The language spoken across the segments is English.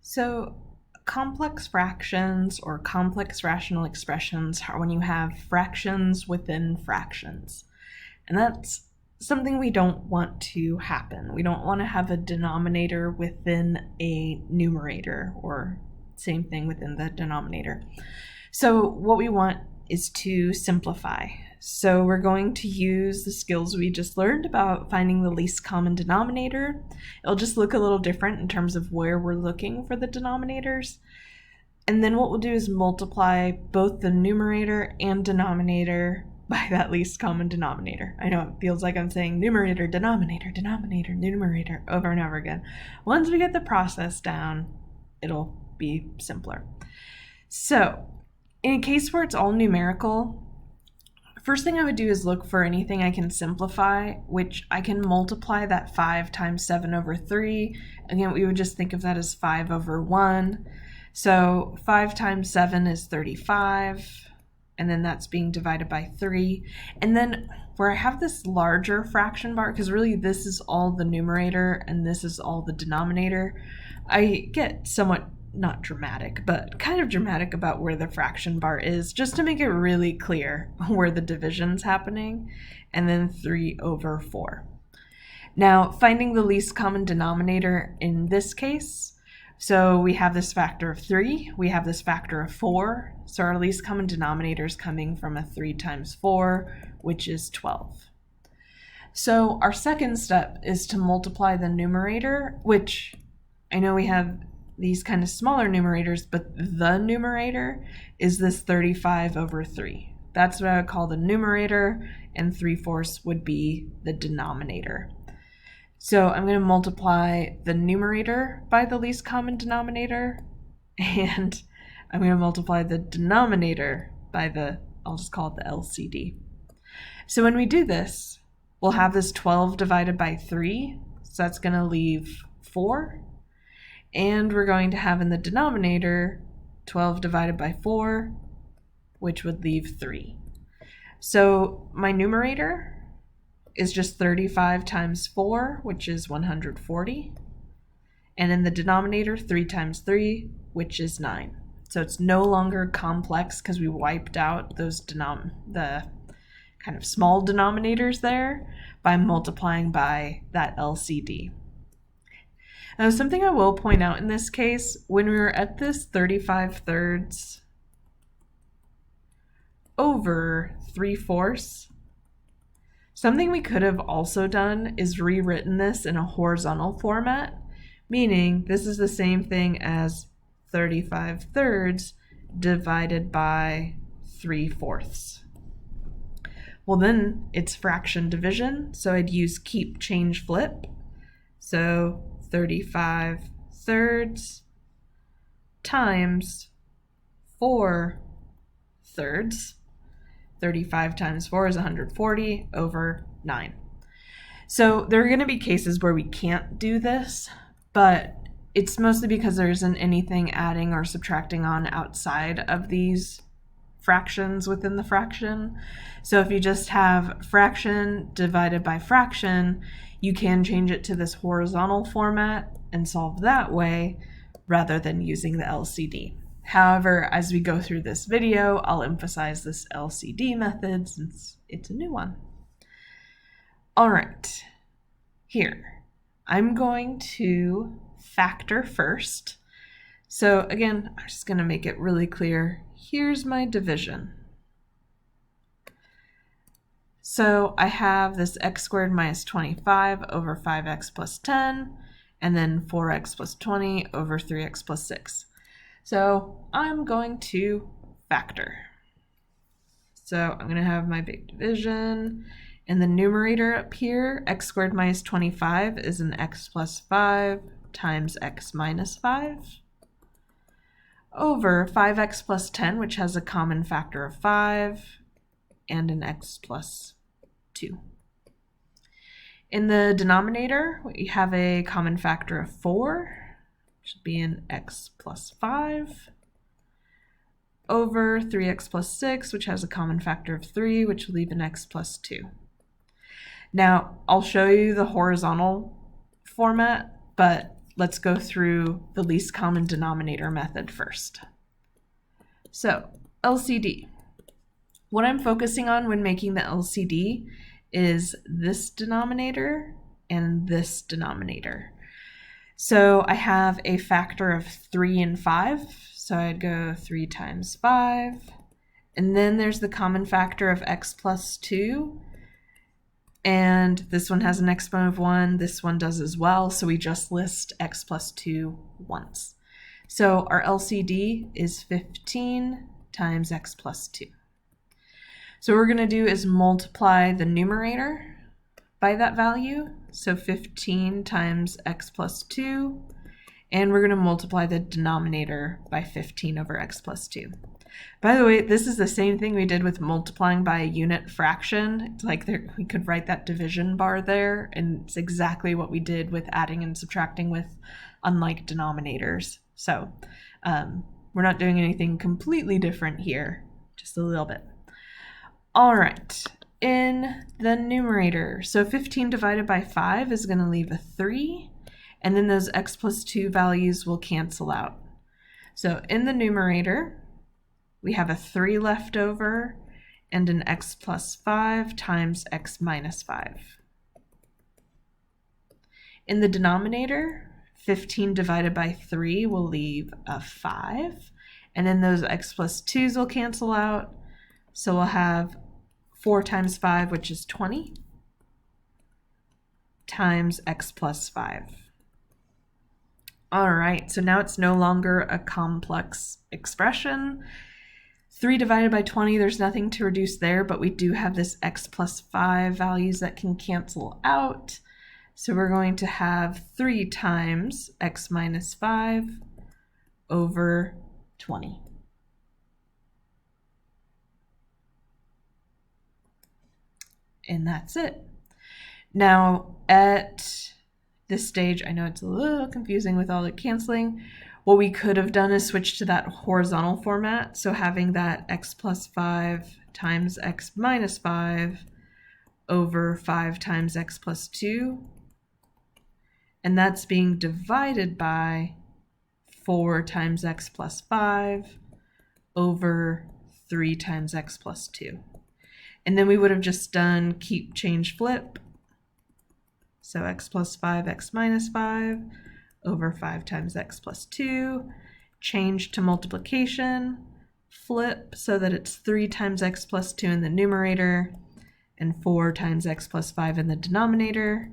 So complex fractions or complex rational expressions are when you have fractions within fractions. And that's something we don't want to happen. We don't want to have a denominator within a numerator, or same thing within the denominator. So what we want is to simplify. So we're going to use the skills we just learned about finding the least common denominator. It'll just look a little different in terms of where we're looking for the denominators. And then what we'll do is multiply both the numerator and denominator by that least common denominator. I know it feels like I'm saying numerator, denominator, denominator, numerator over and over again. Once we get the process down, it'll be simpler. So in a case where it's all numerical, first thing I would do is look for anything I can simplify, which I can multiply that 5 times 7 over 3. Again, we would just think of that as 5 over 1. So 5 times 7 is 35, and then that's being divided by 3. And then where I have this larger fraction bar, because really this is all the numerator and this is all the denominator, I get somewhat not dramatic, but kind of dramatic about where the fraction bar is, just to make it really clear where the division's happening, and then 3 over 4. Now, finding the least common denominator in this case, so we have this factor of 3, we have this factor of 4, so our least common denominator is coming from a 3 times 4, which is 12. So our second step is to multiply the numerator, which I know we have these kind of smaller numerators, but the numerator is this 35 over 3. That's what I would call the numerator, and 3/4 would be the denominator. So I'm going to multiply the numerator by the least common denominator, and I'm going to multiply the denominator by I'll just call it the LCD. So when we do this, we'll have this 12 divided by 3, so that's going to leave 4. And we're going to have in the denominator 12 divided by 4, which would leave 3. So my numerator is just 35 times 4, which is 140. And in the denominator, 3 times 3, which is 9. So it's no longer complex because we wiped out those the kind of small denominators there by multiplying by that LCD. Now, something I will point out in this case, when we were at this 35 thirds over 3/4, something we could have also done is rewritten this in a horizontal format, meaning this is the same thing as 35 thirds divided by 3/4. Well, then it's fraction division, so I'd use keep, change, flip. So 35 thirds times 4 thirds. 35 times 4 is 140 over 9. So there are going to be cases where we can't do this, but it's mostly because there isn't anything adding or subtracting on outside of these fractions within the fraction. So if you just have fraction divided by fraction, you can change it to this horizontal format and solve that way rather than using the LCD. However, as we go through this video, I'll emphasize this LCD method since it's a new one. All right, here, I'm going to factor first. So again, I'm just going to make it really clear. Here's my division. So I have this x squared minus 25 over 5x plus 10, and then 4x plus 20 over 3x plus 6. So I'm going to factor. So I'm going to have my big division. In the numerator up here, x squared minus 25 is an x plus 5 times x minus 5 over 5x plus 10, which has a common factor of 5, and an x plus 2. In the denominator, we have a common factor of 4, which would be an x plus 5, over 3x plus 6, which has a common factor of 3, which will leave an x plus 2. Now, I'll show you the horizontal format, but let's go through the least common denominator method first. So LCD. What I'm focusing on when making the LCD is this denominator and this denominator. So I have a factor of 3 and 5, so I'd go 3 times 5, and then there's the common factor of x plus 2, and this one has an exponent of 1, this one does as well, so we just list x plus 2 once. So our LCD is 15 times x plus 2. So what we're going to do is multiply the numerator by that value, so 15 times x plus 2, and we're going to multiply the denominator by 15 over x plus 2. By the way, this is the same thing we did with multiplying by a unit fraction. It's like we could write that division bar there, and it's exactly what we did with adding and subtracting with unlike denominators. So we're not doing anything completely different here, just a little bit. All right, in the numerator, so 15 divided by 5 is going to leave a 3, and then those x plus 2 values will cancel out. So in the numerator, we have a 3 left over and an x plus 5 times x minus 5. In the denominator, 15 divided by 3 will leave a 5, and then those x plus 2's will cancel out, so we'll have 4 times 5, which is 20, times x plus 5. All right, so now it's no longer a complex expression. 3 divided by 20, there's nothing to reduce there, but we do have this x plus 5 values that can cancel out. So we're going to have 3 times x minus 5 over 20. And that's it. Now, at this stage, I know it's a little confusing with all the canceling. What we could have done is switch to that horizontal format. So having that x plus 5 times x minus 5 over 5 times x plus 2. And that's being divided by 4 times x plus 5 over 3 times x plus 2. And then we would have just done keep, change, flip. So x plus 5, x minus 5 over 5 times x plus 2. Change to multiplication, flip so that it's 3 times x plus 2 in the numerator and 4 times x plus 5 in the denominator.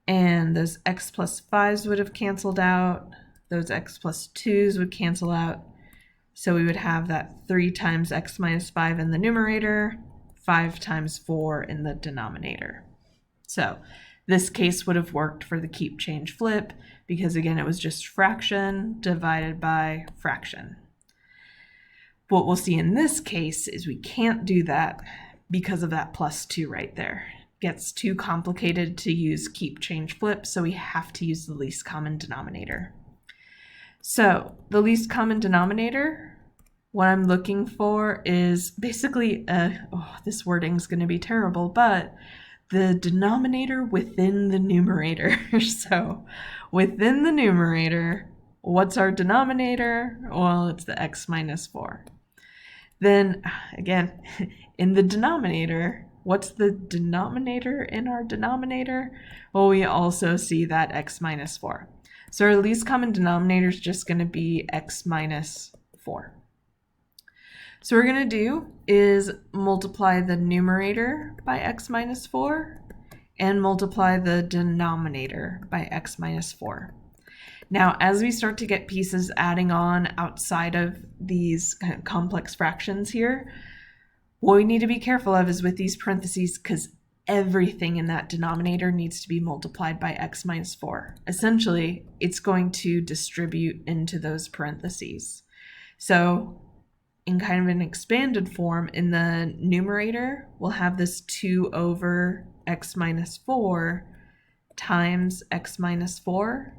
And those x plus 5's would have canceled out. Those x plus 2's would cancel out. So we would have that 3 times x minus 5 in the numerator, 5 times 4 in the denominator. So this case would have worked for the keep, change, flip because again, it was just fraction divided by fraction. What we'll see in this case is we can't do that because of that plus 2 right there. It gets too complicated to use keep, change, flip, so we have to use the least common denominator. So the least common denominator, what I'm looking for is basically, this wording is going to be terrible, but the denominator within the numerator. So within the numerator, what's our denominator? Well, it's the x minus 4. Then again, in the denominator, what's the denominator in our denominator? Well, we also see that x minus 4. So our least common denominator is just going to be x minus 4. So what we're going to do is multiply the numerator by x minus 4 and multiply the denominator by x minus 4. Now, as we start to get pieces adding on outside of these kind of complex fractions here, what we need to be careful of is with these parentheses, because everything in that denominator needs to be multiplied by x minus 4. Essentially, it's going to distribute into those parentheses. So in kind of an expanded form, in the numerator, we'll have this 2 over x minus 4 times x minus 4.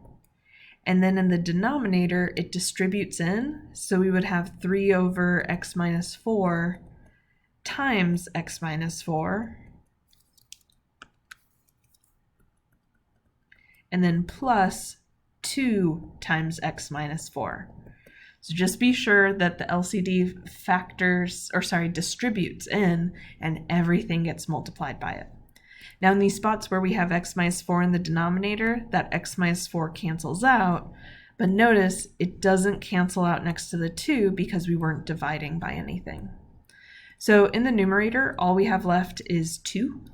And then in the denominator, it distributes in. So we would have 3 over x minus 4 times x minus 4. And then plus 2 times x minus 4. So just be sure that the LCD distributes in and everything gets multiplied by it. Now in these spots where we have x minus 4 in the denominator, that x minus 4 cancels out, but notice it doesn't cancel out next to the 2 because we weren't dividing by anything. So in the numerator, all we have left is 2.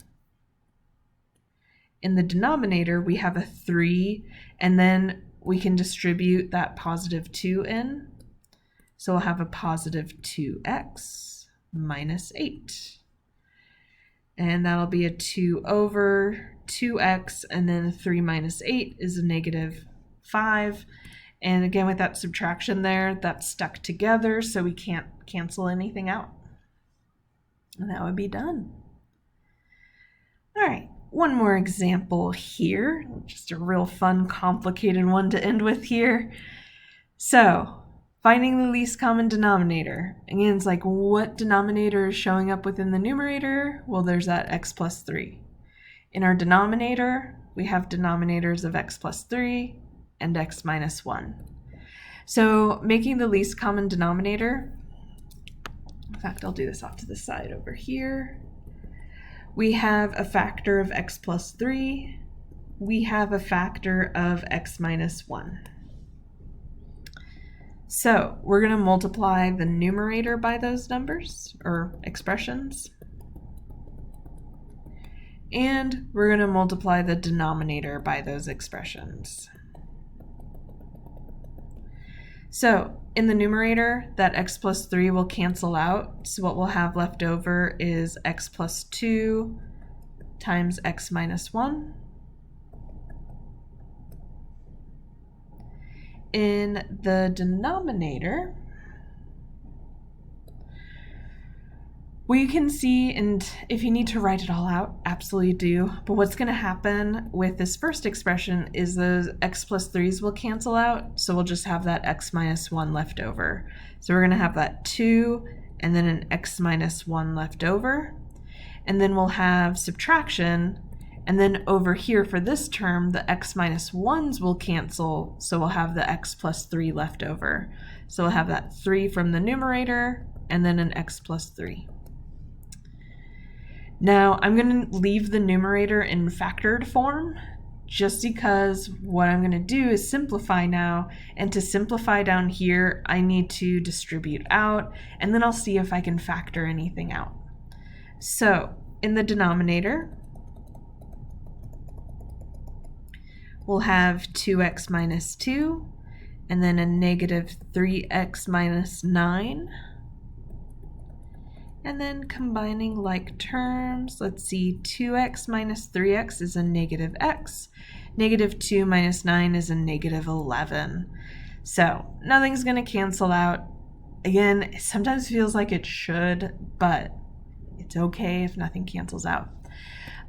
In the denominator, we have a 3, and then we can distribute that positive 2 in. So we'll have a positive 2x minus 8. And that'll be a 2 over 2x, and then 3 minus 8 is a negative 5. And again, with that subtraction there, that's stuck together, so we can't cancel anything out. And that would be done. All right, one more example here. Just a real fun, complicated one to end with here. So, finding the least common denominator. Again, it's like, what denominator is showing up within the numerator? Well, there's that x plus 3. In our denominator, we have denominators of x plus 3 and x minus 1. So making the least common denominator, in fact, I'll do this off to the side over here. We have a factor of x plus 3. We have a factor of x minus 1. So we're going to multiply the numerator by those numbers or expressions. And we're going to multiply the denominator by those expressions. So in the numerator, that x plus 3 will cancel out. So what we'll have left over is x plus 2 times x minus 1. In the denominator, we can see, and if you need to write it all out, absolutely do. But what's going to happen with this first expression is those x plus 3's will cancel out. So we'll just have that x minus 1 left over. So we're going to have that 2 and then an x minus 1 left over. And then we'll have subtraction. And then over here for this term, the x minus 1's will cancel. So we'll have the x plus 3 left over. So we'll have that 3 from the numerator and then an x plus 3. Now, I'm going to leave the numerator in factored form just because what I'm going to do is simplify now. And to simplify down here, I need to distribute out, and then I'll see if I can factor anything out. So, in the denominator, we'll have 2x minus 2, and then a negative 3x minus 9. And then combining like terms, let's see, 2x minus 3x is a negative x. Negative 2 minus 9 is a negative 11. So nothing's going to cancel out. Again, it sometimes feels like it should, but it's okay if nothing cancels out.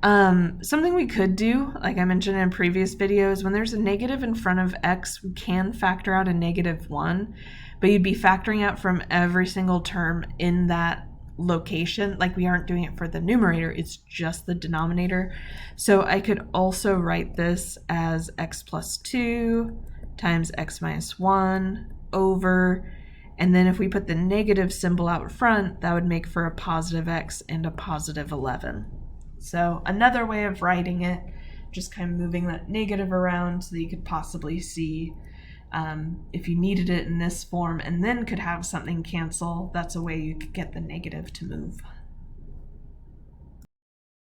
Something we could do, like I mentioned in previous videos, when there's a negative in front of x, we can factor out a negative 1, but you'd be factoring out from every single term in that location. Like we aren't doing it for the numerator, it's just the denominator. So I could also write this as x plus 2 times x minus 1 over, and then if we put the negative symbol out front, that would make for a positive x and a positive 11. So another way of writing it, just kind of moving that negative around so that you could possibly see if you needed it in this form and then could have something cancel, that's a way you could get the negative to move.